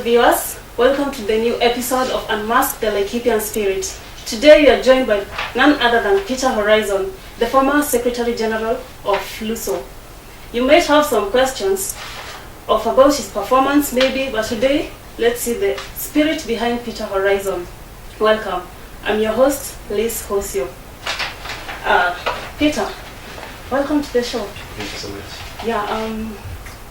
viewers, welcome to the new episode of Unmask, the Laikipian Spirit. Today we are joined by none other than Peter Horizon, the former Secretary General of LUSO. You might have some questions about his performance maybe, but today let's see the spirit behind Peter Horizon. Welcome. I'm your host, Liz Hosio. Peter, welcome to the show. Thank you so much. Yeah,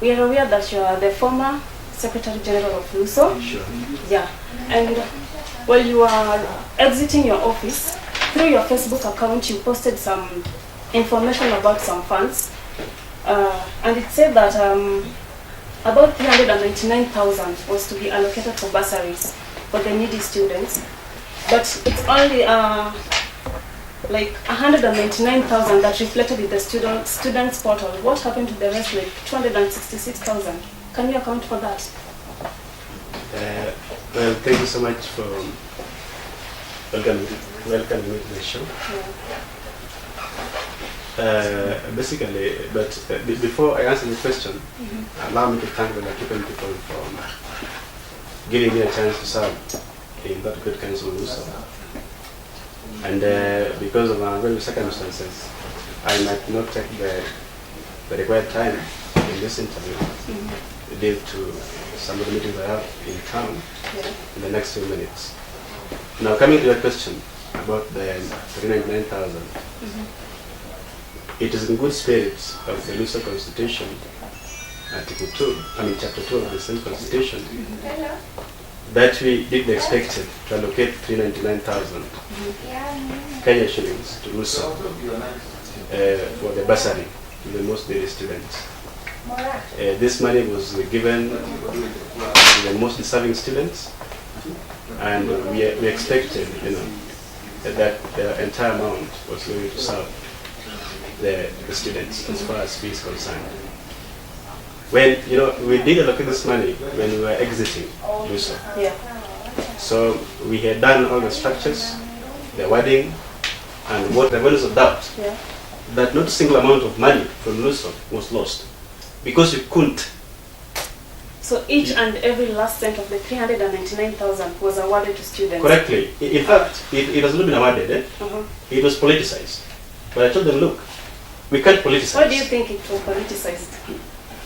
we are aware that you are the former Secretary General of LUSO. Sure. Yeah, and while you are exiting your office, through your Facebook account, you posted some information about some funds, and it said that about 399,000 was to be allocated for bursaries for the needy students, but it's only like 199,000 that reflected in the students portal. What happened to the rest, like 266,000? Can you account for that? Well, thank you so much for welcoming me to the show. Yeah. Basically, but before I answer the question, allow me to thank the Laikipian people for giving me a chance to serve in that good council also. And because of our various circumstances, I might not take the required time in this interview due to some of the meetings I have in town in the next few minutes. Now, coming to your question about the 399,000, it is in good spirit of the LUSO Constitution, Article 2, Chapter 2 of the same Constitution, that we did the expected to allocate 399,000 Kenya shillings to LUSO for the bursary to the most needy students. This money was given to the most deserving students, and we expected, that the entire amount was going to serve the students as far as fee is concerned. When we did allocate this money when we were exiting LUSO. Yeah. So we had done all the structures, the wording, and what the values of doubt that not a single amount of money from LUSO was lost because we couldn't. So each and every last cent of the 399,000 was awarded to students. Correctly. In fact, it has not been awarded. It was politicized. But I told them, look, we can't politicize. Why do you think it was politicized?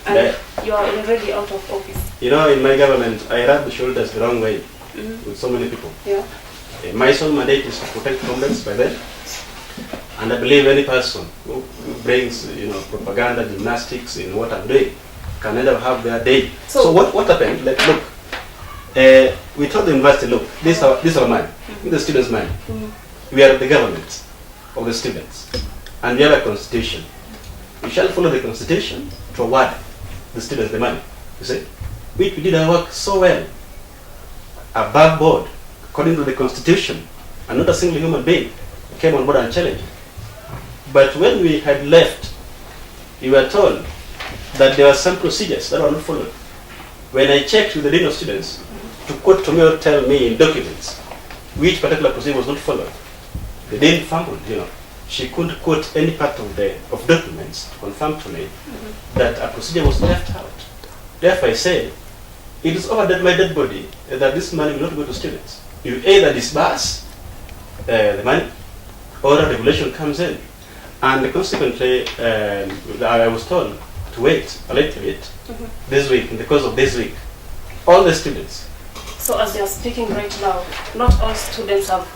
And you are already out of office. In my government, I rub the shoulders the wrong way with so many people. Yeah. My sole mandate is to protect homelands by them. And I believe any person who brings, propaganda, gymnastics in what I'm doing can never have their day. So what happened? Like, look, we told the university, look, this is our money, the students' money. We are the government of the students, and we have a constitution. We shall follow the constitution to award the students the money. You see, we did our work so well, above board, according to the constitution, and not a single human being came on board and challenged. But when we had left, we were told that there were some procedures that were not followed. When I checked with the dean of students to quote to me or tell me in documents which particular procedure was not followed, the dean fumbled. She couldn't quote any part of documents to confirm to me that a procedure was left out. Therefore, I said, it is over my dead body that this money will not go to students. You either disburse the money, or a regulation comes in. And consequently, I was told to wait a little bit this week, in the course of this week. All the students. So as you are speaking right now, not all students have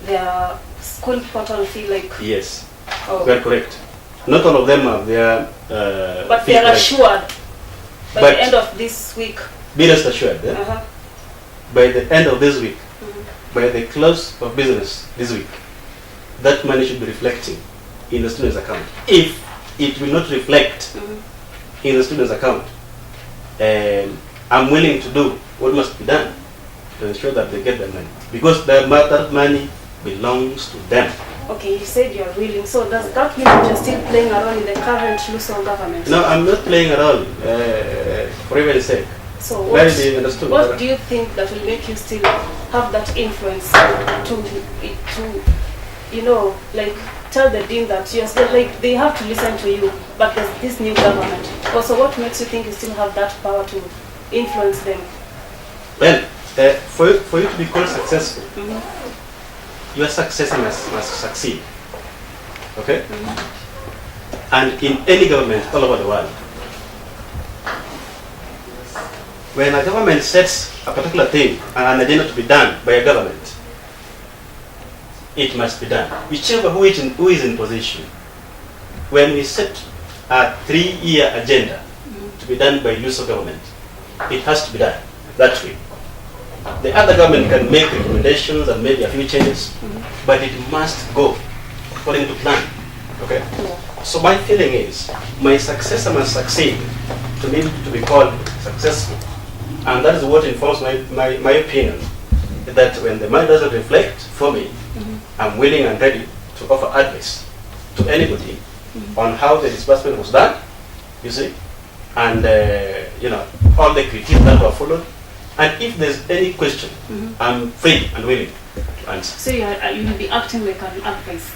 their school portal fee like... Yes, oh. You are correct. Not all of them have their but they are assured by the end of this week. Be rest assured, by the end of this week, by the close of business this week, that money should be reflecting in the student's account. If it will not reflect in the student's account, I'm willing to do what must be done to ensure that they get their money, because that money belongs to them. Okay, you said you are willing. So does that mean that you're still playing around in the current LUSO government? No, I'm not playing around, for even sake. So what do you think that will make you still have that influence to tell the dean that you're still, they have to listen to you, but there's this new government? Also, what makes you think you still have that power to influence them? Well, for you to be called successful, your successor must succeed. Okay? And in any government all over the world, when a government sets a particular thing, an agenda to be done by a government, it must be done. Whichever who is in position. When we set a 3-year agenda to be done by LUSO government, it has to be done that way. The other government can make recommendations and maybe a few changes, but it must go according to plan. Okay? So my feeling is, my successor must succeed to be called successful. And that is what informs my opinion, that when the mind doesn't reflect for me, I'm willing and ready to offer advice to anybody on how the disbursement was done, you see, and all the criteria that were followed. And if there's any question, I'm free and willing to answer. So you'll be acting like an advice?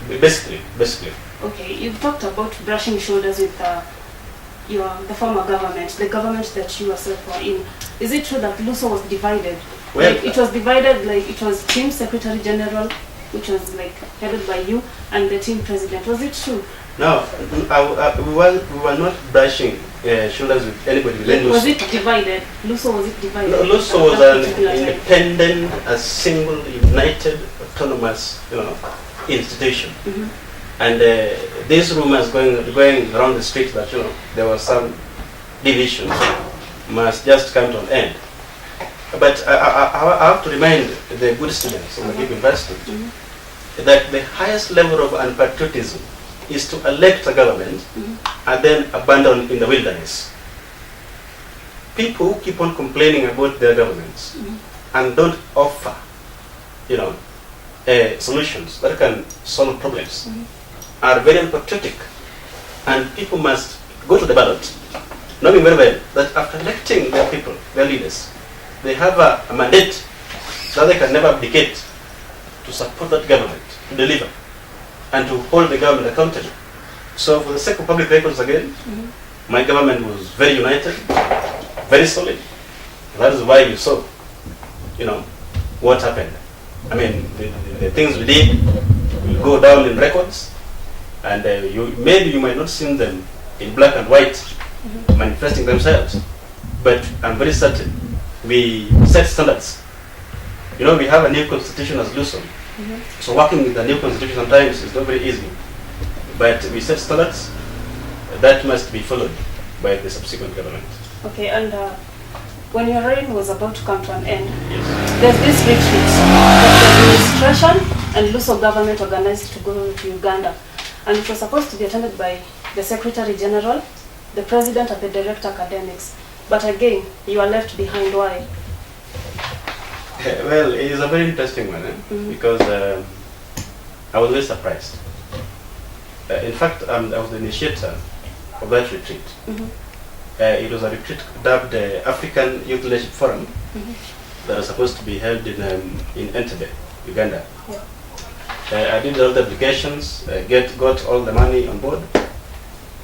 Basically. Okay, you've talked about brushing shoulders with the former government, the government that you yourself were in. Is it true that LUSO was divided? Well, it was divided, like it was Team Secretary General, which was like headed by you, and the team president. Was it true? No, we were not brushing shoulders with anybody within LUSO. Was it divided? LUSO, was it divided? No, LUSO was an independent, a single, united, autonomous, institution. And these rumors going around the street that there was some division must just come to an end. But I have to remind the good students of the University that the highest level of unpatriotism is to elect a government and then abandon in the wilderness. People who keep on complaining about their governments and don't offer, solutions that can solve problems are very unpatriotic. And people must go to the ballot, knowing very well that after electing their people, their leaders, they have a mandate that they can never abdicate to support that government, to deliver, and to hold the government accountable. So for the sake of public records again, my government was very united, very solid. That is why you saw, what happened. I mean, the things we did will go down in records, and maybe you might not see them in black and white manifesting themselves, but I'm very certain we set standards. We have a new constitution as LUSO, so working with the new constitution sometimes is not very easy, but we set standards that must be followed by the subsequent government. Okay, and when your reign was about to come to an end, yes, there's this retreat that the administration and LUSO government organized to go to Uganda, and it was supposed to be attended by the Secretary General, the President, and the Director Academics. But again, you are left behind. Why? Well, it is a very interesting one, because I was very surprised. In fact, I was the initiator of that retreat. It was a retreat dubbed the African Youth Leadership Forum that was supposed to be held in Entebbe, Uganda. I did all the applications, got all the money on board,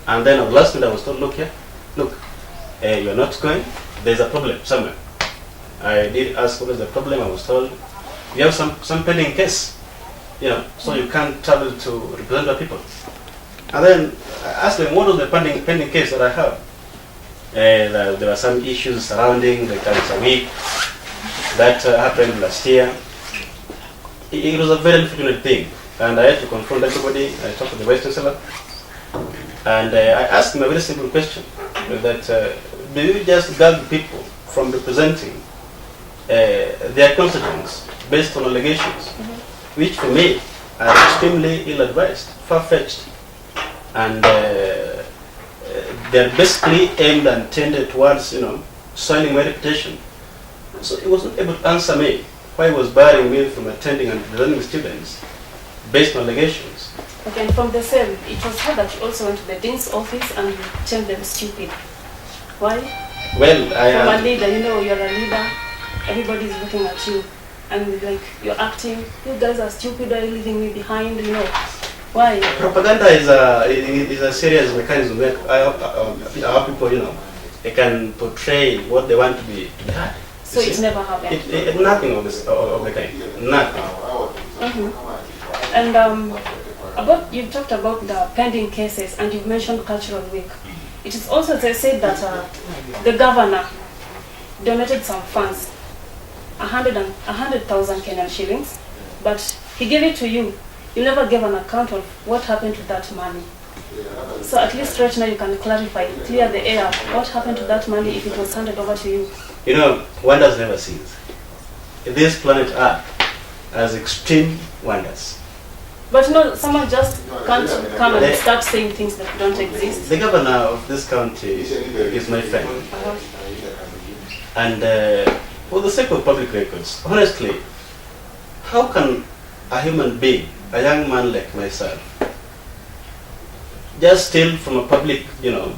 and then at the last minute I was told, look, you are not going, there's a problem somewhere. I did ask what is the problem. I was told, we have some pending case, so you can't travel to represent the people. And then I asked them, what was the pending case that I have? There were some issues surrounding the Cancer Week that happened last year. It was a very unfortunate thing, and I had to confront everybody. I talked to the Vice Chancellor, and I asked him a very simple question, that do you just gag people from representing their constituents based on allegations, which for me are extremely ill-advised, far-fetched, and they're basically aimed and tended towards, soiling my reputation. So he wasn't able to answer me why he was barring me from attending and representing students based on allegations. Okay, and from the same, it was heard that you also went to the Dean's office and you termed them stupid. Why? Well, from a leader, you're a leader, everybody's looking at you, and like you're acting, you guys are stupid, are you leaving me behind, Why? Propaganda is a serious mechanism where our people, they can portray what they want to be heard. So it never happened? Nothing of the kind. Nothing. And you talked about the pending cases, and you've mentioned Cultural Week. It is also said that the governor donated some funds, 100,000 Kenyan shillings, but he gave it to you. You never gave an account of what happened to that money. So at least right now you can clarify, clear the air, what happened to that money if it was handed over to you. You know, wonders never cease. This planet Earth has extreme wonders. But someone just can't come and start saying things that don't exist. The governor of this county is my friend. And for the sake of public records, honestly, how can a human being, a young man like myself, just steal from a public, and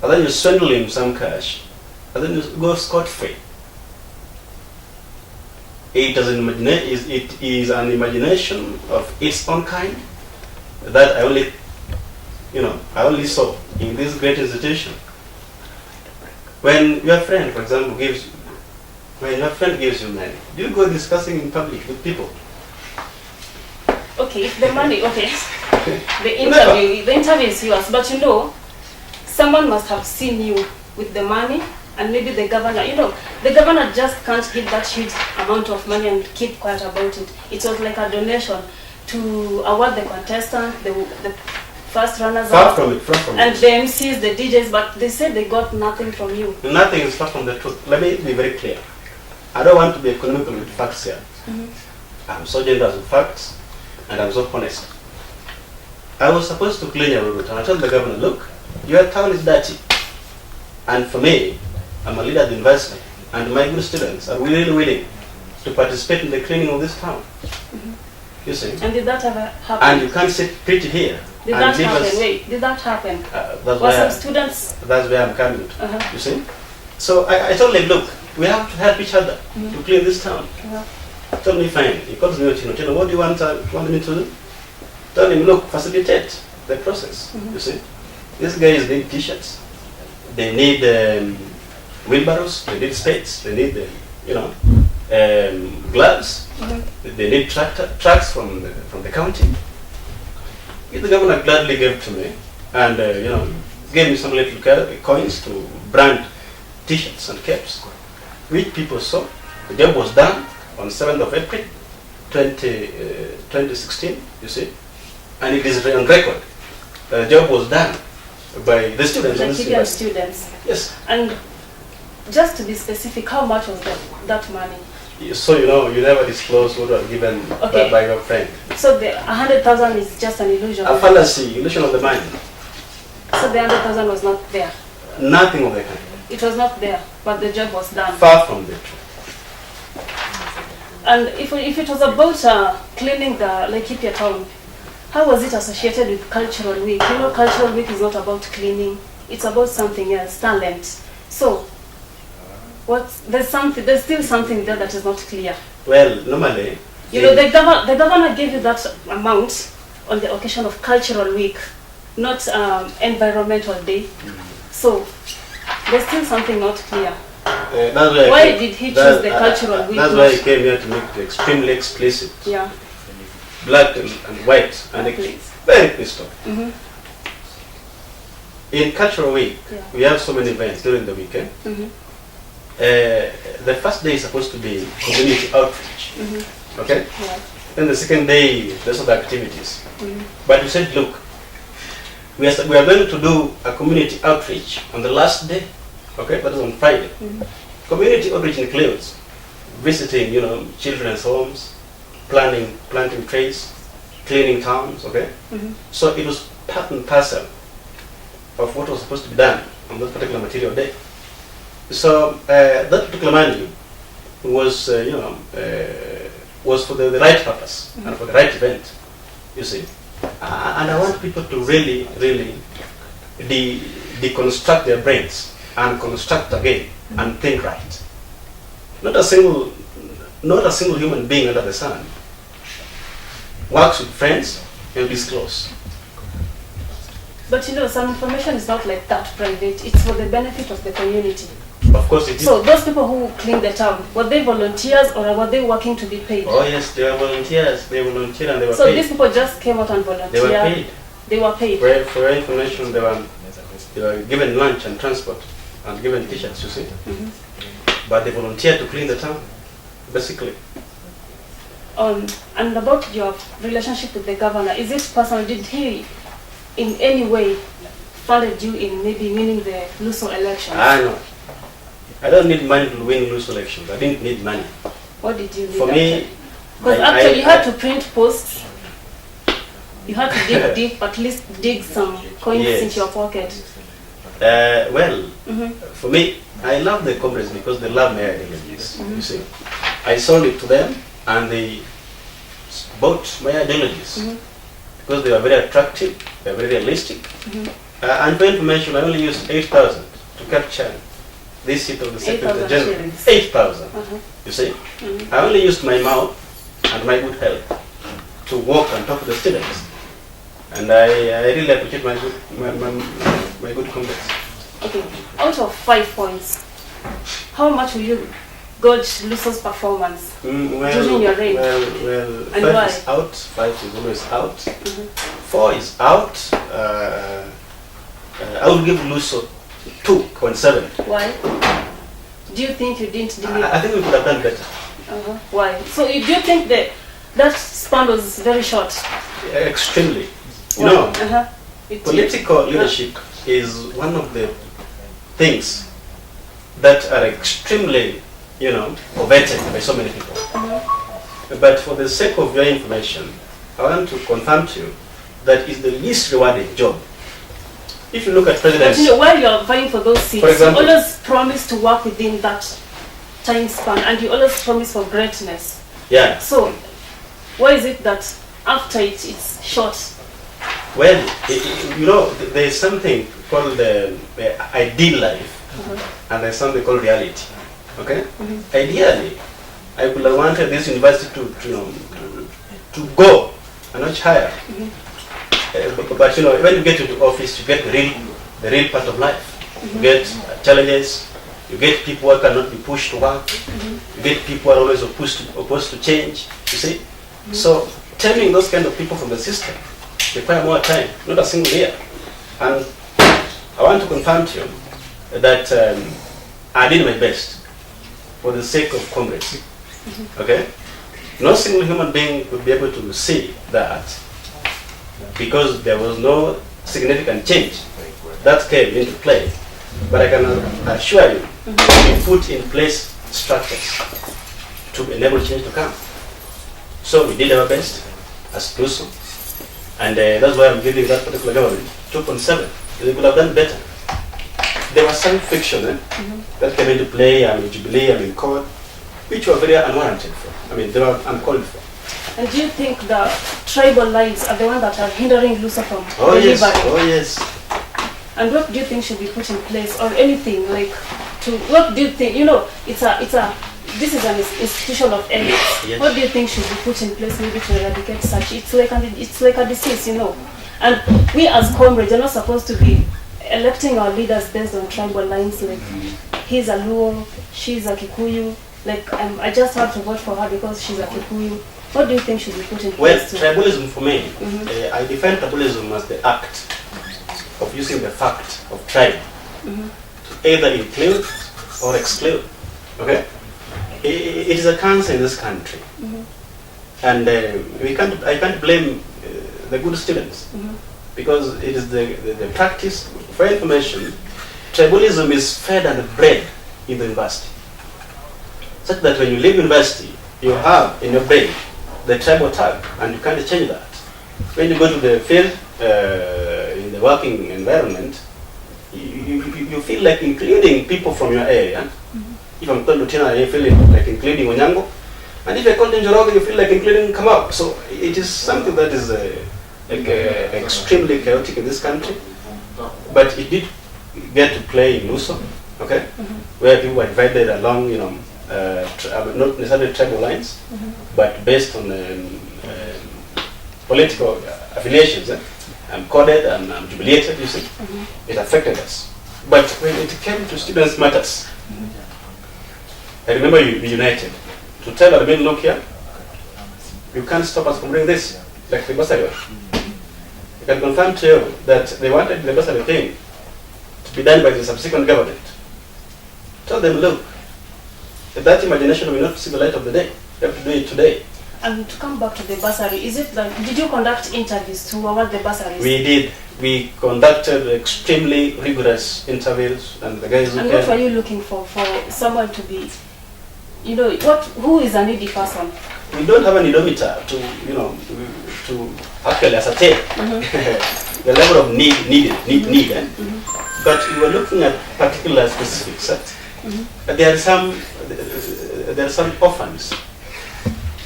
then you swindle him some cash, and then you go scot-free? It is an imagination of its own kind that I only saw in this great institution. When your friend, for example, gives you money, do you go discussing in public with people? Okay, if the money, the interview is yours, but someone must have seen you with the money. And maybe the governor, the governor just can't give that huge amount of money and keep quiet about it. It was like a donation to award the contestant, the first runners up, and the MCs, the DJs, but they said they got nothing from you. Nothing is far from the truth. Let me be very clear. I don't want to be economical with facts here. I'm so generous with facts, and I'm so honest. I was supposed to clean your road, and I told the governor, look, your town is dirty. And for me, I'm a leader of the investment, and my good students are really willing to participate in the cleaning of this town. You see? And did that ever happen? And you can't sit pretty here. Did that happen? Wait, did that happen? Students? That's where I'm coming to. You see? So I told him, look, we have to help each other to clean this town. He told me, fine. He calls me, what do you want me to do? Told him, look, facilitate the process. You see? These guys need t-shirts. They need wheelbarrows, they need spades, they need, gloves, they need trucks from the county. The governor gladly gave to me and, gave me some little coins to brand t-shirts and caps, which people saw. The job was done on 7th of April, 2016, you see, and it is on record. The job was done by the students. Laikipian students. Yes. And just to be specific, how much was that money? So you never disclose what was given by your friend. So the 100,000 is just an illusion. A fallacy, illusion of the mind. So the 100,000 was not there. Nothing of the kind. It was not there, but the job was done. Far from the truth. And if it was about cleaning the Laikipia town, how was it associated with Cultural Week? Cultural Week is not about cleaning; it's about something else, talent. So, there's still something there that is not clear. Well, normally, the governor gave you that amount on the occasion of Cultural Week, not Environmental Day. So, there's still something not clear. Why did he choose the Cultural Week? That's why he came here to make it extremely explicit. Yeah. Black and white, and very pissed off. In Cultural Week, we have so many events during the weekend. The first day is supposed to be community outreach. Okay? Yeah. Then the second day, there's other activities. But you said, look, we are going to do a community outreach on the last day. Okay? That is on Friday. Community outreach includes visiting, children's homes, planting trees, cleaning towns, okay? So it was part and parcel of what was supposed to be done on that particular material day. So that particular money was, was for the right purpose and for the right event, you see. And I want people to really, really deconstruct their brains and construct again and think right. Not a single human being under the sun works with friends and disclose. But some information is not like that private. It's for the benefit of the community. Of course it did. So those people who cleaned the town, were they volunteers or were they working to be paid? Oh yes, they were volunteers. They volunteered and they were so paid. So these people just came out and volunteered? They were paid. They were paid? For your information, they were given lunch and transport and given t-shirts, you see. But they volunteered to clean the town, basically. And about your relationship with the governor, is it personal? Did he in any way funded you in maybe winning the LUSO elections? No. I don't need money to win LUSO elections. I didn't need money. What did you need? For me, because actually you had to print posts. You had to dig deep, at least dig some coins into your pocket. For me, I love the comrades because they love my ideologies. You see, I sold it to them, and they bought my ideologies because they were very attractive, they were very realistic. And for information, I only used 8,000 to capture this seat of the Secretary General. 8,000. You see, I only used my mouth and my good health to walk and talk to the students, and I really appreciate my good comrades. Okay, out of 5 points, how much will you gauge LUSO's performance during your reign? Well, and 5 why? is out, 5 is always out, 4 is out. I will give LUSO 2.7. Why? Do you think you didn't deliver? I think we could have done better. Why? So do you think that span was very short? Extremely. Why? No. Political leadership is one of the things that are extremely, coveted by so many people. But for the sake of your information, I want to confirm to you that is the least rewarding job. If you look at presidents... But while you are vying for those seats, for example, you always promise to work within that time span, and you always promise for greatness. Yeah. So, why is it that after it's short? Well, there is something called the ideal life, and there's something called reality. Okay? Ideally, I could have wanted this university to go a notch higher. But when you get into office, you get the real part of life. You get challenges. You get people who cannot be pushed to work. You get people who are always opposed to change. You see, so turning those kind of people from the system require more time, not a single year. And I want to confirm to you that I did my best for the sake of comrades. Okay, no single human being would be able to see that, because there was no significant change that came into play. But I can assure you, we put in place structures to enable change to come. So we did our best as LUSO, and that's why I'm giving that particular government 2.7. They could have done better. There was some fiction that came into play, Jubilee, court, which were very unwarranted for. They were uncalled for. And do you think the tribal lines are the ones that are hindering LUSO from delivering? Oh yes. And what do you think should be put in place, or anything what do you think? This is an institution of elites. Yes. What do you think should be put in place maybe to eradicate such? It's like a disease, And we as comrades are not supposed to be electing our leaders based on tribal lines, like he's a Luo, she's a Kikuyu. I just have to vote for her because she's a Kikuyu. What do you think should be put in place? Well, tribalism for me, I define tribalism as the act of using the fact of tribe to either include or exclude. Okay, it is a cancer in this country, and I can't blame the good students because it is the practice. For information, tribalism is fed and bred in the university, such that when you leave university, you have in your brain the tribal tag, and you can't change that. When you go to the field, in the working environment, you feel like including people from your area. If I'm called Lutina, you feel like including Onyango. And if I called Njoroge, you feel like including Kamau. So it is something that is extremely chaotic in this country. But it did get to play in LUSO, okay, where people were divided along, not necessarily tribal lines, but based on political affiliations. I'm coded and I'm jubilated, you see. It affected us. But when it came to students' matters, I remember you united to tell admin, look here, you can't stop us from doing this, like the bursary. I can confirm to you that they wanted the bursary thing to be done by the subsequent government. Tell them, look, that imagination will not see the light of the day. You have to do it today. And to come back to the bursary, is it like, did you conduct interviews to award the bursaries? We did. We conducted extremely rigorous interviews, and the guys. And what were you looking for someone to be, you know, who is a needy person? We don't have an odometer to, you know, to actually ascertain the level of need. But we were looking at particular specifics. There are some orphans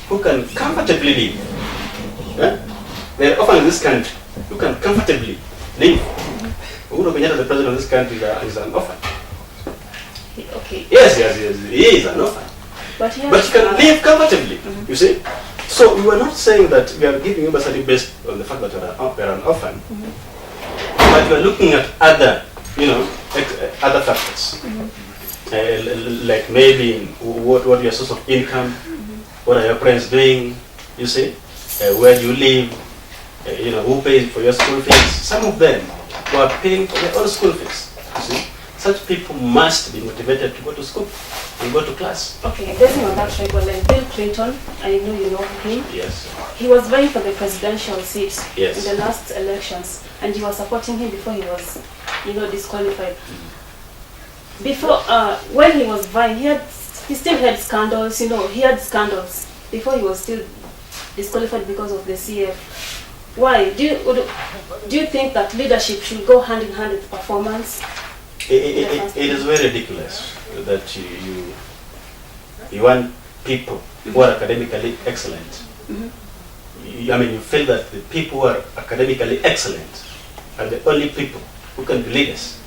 who can comfortably live. There are orphans in this country who can comfortably live. Uhuru Kenyatta, the president of this country, is an orphan. Okay. Yes, he is an orphan. But he can live comfortably, you see. So we were not saying that we are giving you bursary based on the fact that we are an orphan, but we are looking at other, you know, other factors, like maybe what your source of income, what are your parents doing, you see, where do you live, you know, who pays for your school fees. Some of them who are paying for their own school fees, you see. Such people must be motivated to go to school and go to class. Okay, based on that record, like Bill Clinton, I know you know him. Yes. He was vying for the presidential seat in the last elections, and you were supporting him before he was, you know, disqualified. Before, when he was vying, he still had scandals. You know, he had scandals before he was still disqualified because of the CF. Why do you think that leadership should go hand in hand with performance? It is very ridiculous that you want people who are academically excellent. I mean, you feel that the people who are academically excellent are the only people who can be leaders.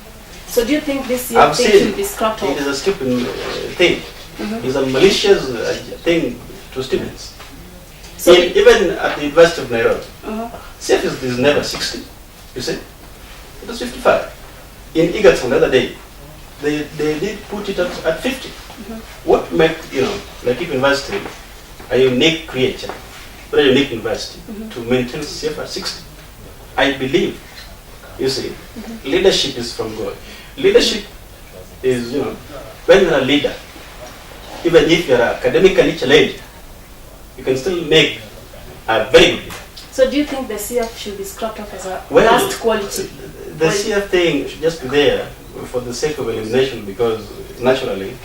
So do you think this thing should be scrapped off? It is a stupid thing. It's a malicious thing to students. So even at the University of Nairobi, CF is never 60, you see? It was 55. In Egerton the other day, they did put it at 50. What makes, you know, Laikipian University a unique creature, a unique university, to maintain CF at 60? I believe, you see, leadership is from God. Leadership is, you know, when you're a leader, even if you're academically challenged, you can still make a very good leader. So do you think the CF should be scrapped off as a last quality? The CF thing should just be there for the sake of elimination, because naturally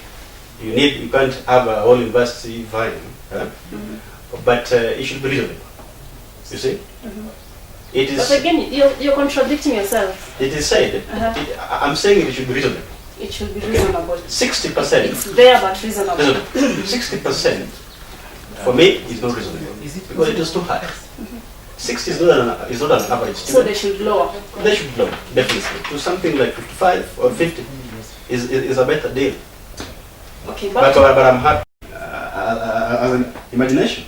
you can't have a whole university vying, but it should be reasonable. You see, it is. But again, you're contradicting yourself. It is said. I'm saying it should be reasonable. It should be reasonable. 60%. It's there but reasonable. 60% for me is not reasonable because it is too high. 60 is not an average. So they should lower. They should lower, definitely. To something like 55 or 50 is a better deal. Okay, but I'm happy as an imagination.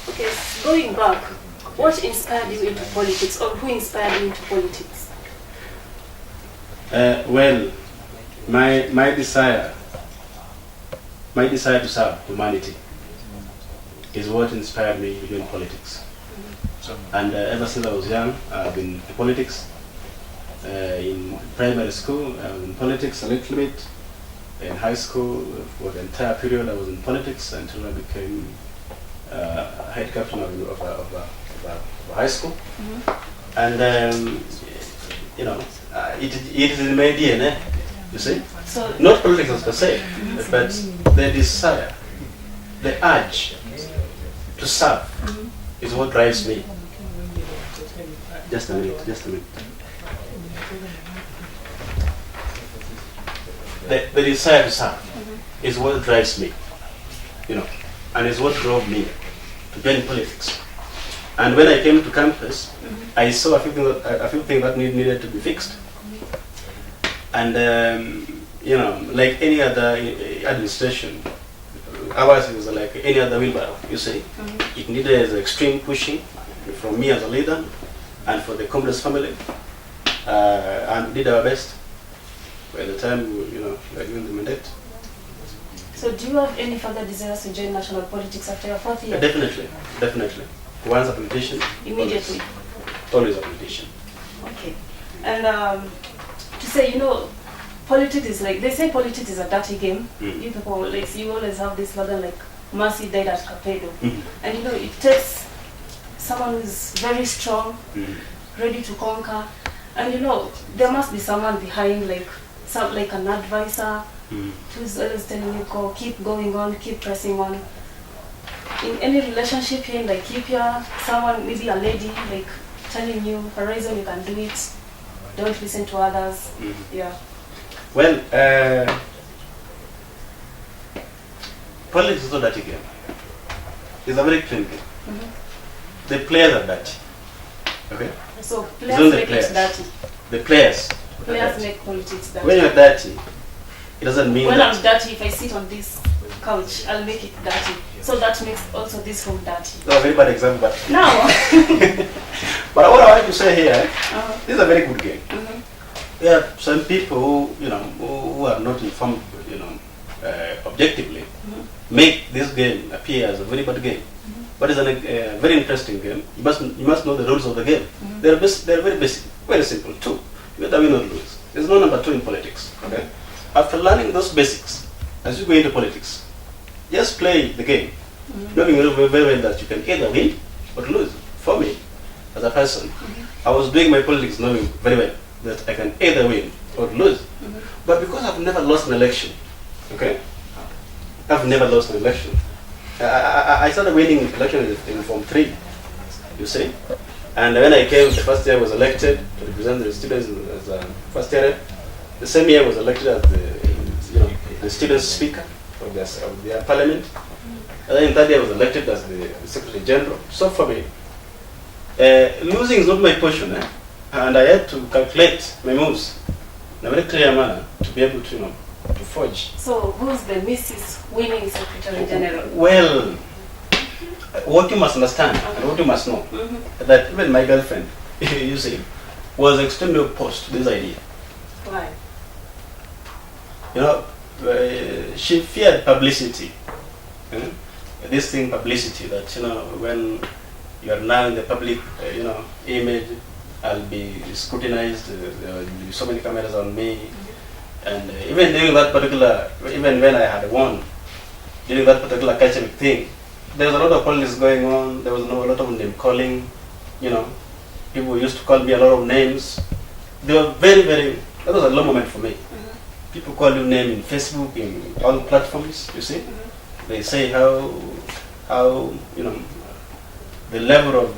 Okay, going back, what inspired you into politics, or who inspired you into politics? Well, my desire to serve humanity is what inspired me to join politics. And ever since I was young, I've been in politics. In primary school, I was in politics a little bit. In high school, for the entire period, I was in politics until I became head captain of a high school. And you know, it is in my DNA. You see, so not politics per se, but the desire, the urge to serve is what drives me. Just a minute. The desire to serve is what drives me, you know, and is what drove me to join politics. And when I came to campus, I saw a few things that needed to be fixed. And you know, like any other administration, ours is like any other wheelbarrow. You see, it needed extreme pushing from me as a leader, and for the Congress family, and we did our best. by the time we are given the mandate. So do you have any further desires to join national politics after your 4th year? Definitely. Once a politician. Immediately. Always a politician. Okay. And to say, politics is like, they say politics is a dirty game. You people, like, you always have this slogan like, Mercy died at Capedo. And it takes someone who is very strong, ready to conquer. And there must be someone behind, like an advisor, who's always telling you, go, keep going on, keep pressing on. In any relationship here in Laikipia, someone, maybe a lady, like telling you, Horizon, you can do it, don't listen to others. Yeah. Well, politics is not a dirty game. It's a very clean game. The players are dirty. Okay? So players make it dirty. The players make politics dirty. When you're dirty, it doesn't mean when I'm dirty, if I sit on this couch, I'll make it dirty. So that makes also this room dirty. That's a very bad example, but no. But what I want to say here, this is a very good game. There are some people who are not informed, objectively, make this game appear as a very bad game. But it's a very interesting game. You must know the rules of the game. They're very basic, very simple too. You either win or lose. There's no number two in politics. Okay. After learning those basics, as you go into politics, just play the game, knowing very well that you can either win or lose. For me, as a person, I was doing my politics knowing very well that I can either win or lose. But because I've never lost an election, okay, I've never lost an election. I started winning elections in Form 3, you see. And when I came, the first year I was elected to represent the students as a first year. The same year I was elected as the student speaker of their parliament. And then in third year I was elected as the Secretary General. So for me, losing is not my portion, and I had to calculate my moves in a very clear manner to be able to forge. So who's the Mrs. winning Secretary General? Well, what you must understand and what you must know, that even my girlfriend, you see, was extremely opposed to this idea. Why? She feared publicity. This thing, publicity, that when you are now in the public, image, I'll be scrutinized. There will be so many cameras on me, and even during that particular, even when I had won, during that particular academic thing, there was a lot of politics going on. There was a lot of name calling. People used to call me a lot of names. They were very, very. That was a low moment for me. People call you name in Facebook, in all platforms. You see, they say how the level of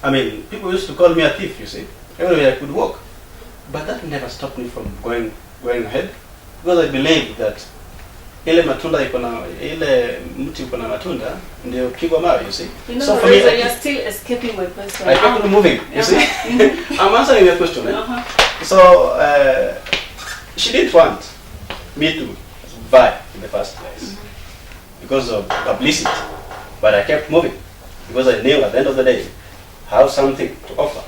I mean, people used to call me a thief. You see, everywhere I could walk, but that never stopped me from going ahead, because I believe that ile matunda ile mti iko na matunda ndio pigwa mawe, you see. So for me, you're still escaping my question. I kept moving, you see. I'm answering your question. So she didn't want me to buy in the first place because of publicity, but I kept moving because I knew at the end of the day I have something to offer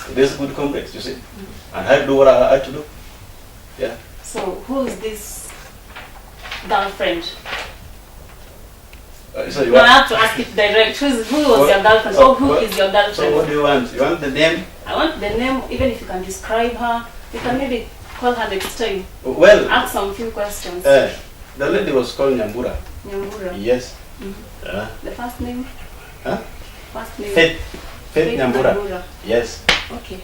to these good comrades, you see, and I had to do what I had to do. Yeah. So who is this girlfriend? So you no, I have to ask it direct. Who was your girlfriend? So who is your girlfriend? So what do you want? You want the name? I want the name, even if you can describe her. You can maybe call her next time. Well, ask some few questions. The lady was called Nyambura. Nyambura? Yes. The first name? Huh? First name? Faith Nyambura. Yes. Okay.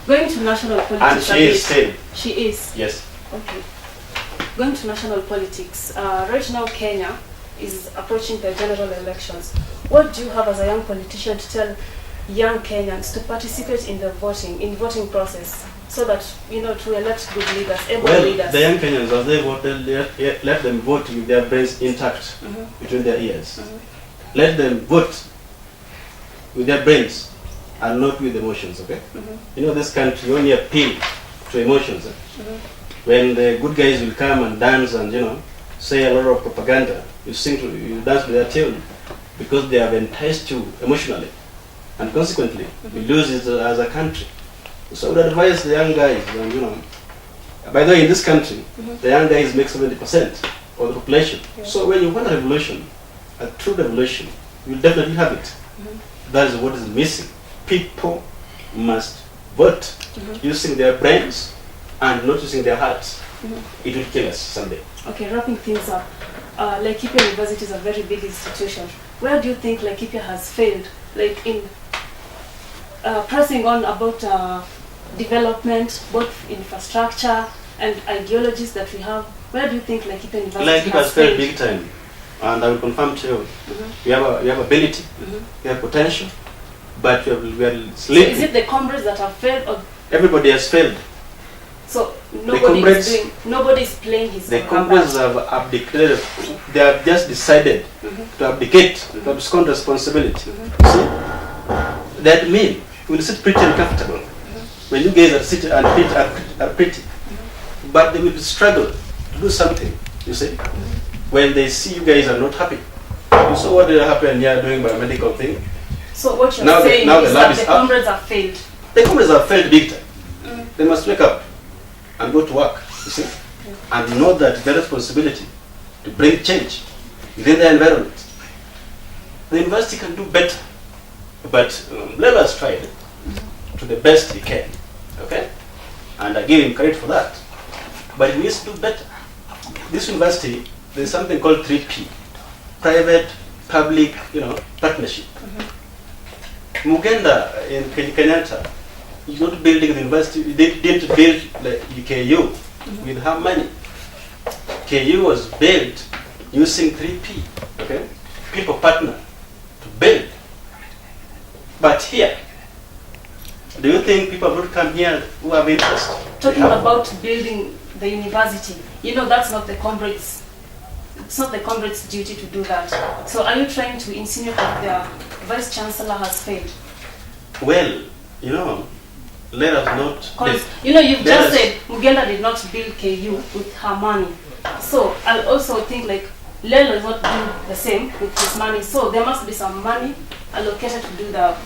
Going to national politics. And she is still. She is? Yes. Okay. Going to national politics. Right now Kenya is approaching the general elections. What do you have as a young politician to tell young Kenyans to participate in the voting process, so that to elect good leaders, able leaders? The young Kenyans, as they vote, let them vote with their brains intact between their ears. Let them vote with their brains and not with emotions. Okay? This country only appeal to emotions. When the good guys will come and dance and say a lot of propaganda, you dance with their tune because they have enticed you emotionally. And consequently, we lose it as a country. So I would advise the young guys, and, you know, by the way, in this country, the young guys make 70% of the population. Yeah. So when you want a revolution, a true revolution, you'll definitely have it. That is what is missing. People must vote using their brains and not using their hearts. It will kill us someday. Okay, wrapping things up. Laikipia University is a very big institution. Where do you think Laikipia has failed, like in pressing on about development, both infrastructure and ideologies that we have? Where do you think Laikipia University has failed? Big time, and I will confirm to you. We have ability, we have potential, but we are sleeping. So is it the comrades that have failed, or everybody has failed? So nobody is playing his The comrades have abdicated. They have just decided to abdicate, to abscond responsibility. You see? That means you will sit pretty uncomfortable when you guys are sitting and are pretty, but they will struggle to do something. You see, when they see you guys are not happy. You saw what did happen here doing biomedical thing. So what you're saying is that the comrades have failed. The comrades have failed big time. They must wake up and go to work, you see, and know that their responsibility to bring change within the environment. The university can do better, but let us try it to the best he can, okay? And I give him credit for that. But he needs to do better. This university, there's something called 3P, private, public, partnership. Mugenda in Kenyatta, he's not building the university. They didn't build the KU with her money. KU was built using 3P. Okay, people partner to build. But here, do you think people would come here who have interest? Talking about building the university, that's not the comrades. It's not the comrades' duty to do that. So are you trying to insinuate that the vice chancellor has failed? Well, let us not. Because you've just said Mugenda did not build KU with her money. So I also think like Lelo is not doing the same with his money. So there must be some money allocated to do the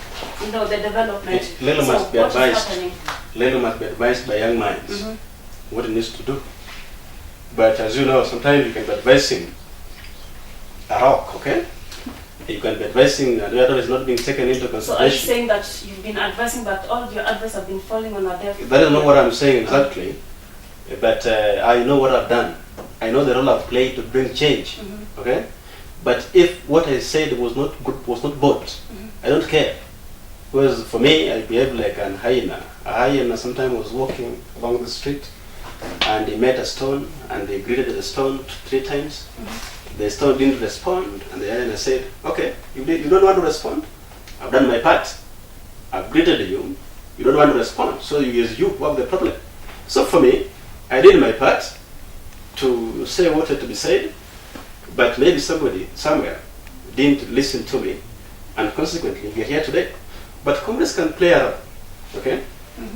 development. Lelo must be advised. Lelo must be advised by young minds what he needs to do. But as you know, sometimes you can be advising a rock, okay? You can be advising the other is not being taken into consideration. So are you saying that you've been advising, but all your advice have been falling on a deaf ear? That is not what I'm saying exactly. But I know what I've done. I know the role I've played to bring change, okay? But if what I said was not good, was not bought, I don't care. Because for me, I behave like an hyena. A hyena sometimes was walking along the street, and he met a stone, and they greeted the stone 3 times. The stone didn't respond, and the hyena said, okay, you don't want to respond? I've done my part. I've greeted you. You don't want to respond, so you have the problem. So for me, I did my part to say what had to be said, but maybe somebody somewhere didn't listen to me, and consequently we're here today. But Congress can play a role, okay,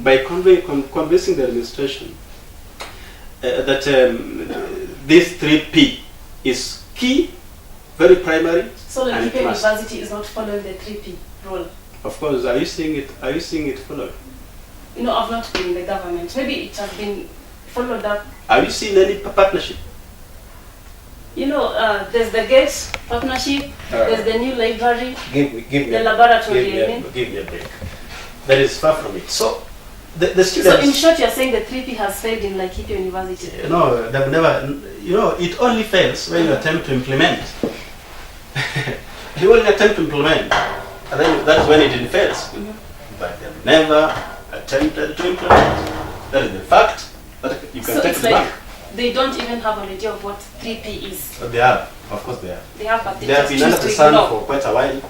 by convincing the administration that this 3P is key, very primary. So the Laikipia University is not following the 3P role. Of course, are you seeing it followed? I've not been in the government. Maybe it has been followed up. Have you seen any partnership? There's the GATE partnership, there's the new library, give me the laboratory. Give me a break. That is far from it. So, the students. So, in short, you're saying the 3P has failed in Laikipia University? No, they've never. It only fails when you attempt to implement. You only attempt to implement, and then that's when it fails. But they've never attempted to implement. That is the fact. That you can take it back. They don't even have an idea of what 3P is. They have, of course they have. They have, but they have been under the sun for quite a while,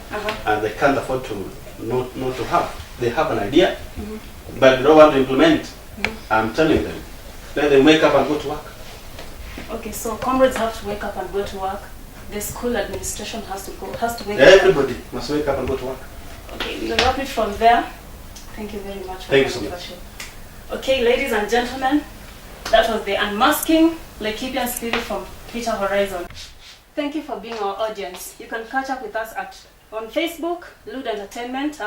and they can't afford to not to have. They have an idea, but they don't want to implement. I'm telling them, let them wake up and go to work. Okay, so comrades have to wake up and go to work. The school administration has to wake up. Everybody must wake up and go to work. Okay, we'll wrap it from there. Thank you very much for Thank you so much. Okay, ladies and gentlemen, that was the Unmasking Laikipian Spirit from Peter Horizon. Thank you for being our audience. You can catch up with us on Facebook, Lud Entertainment.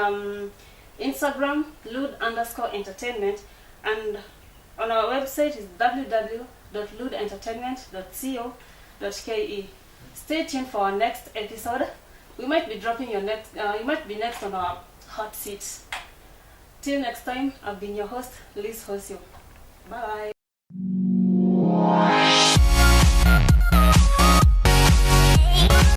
Instagram lud_entertainment, and on our website is www.ludentertainment.co.ke. Stay tuned for our next episode. We might be dropping you might be next on our hot seat. Till next time, I've been your host, Liz Hosio. Bye.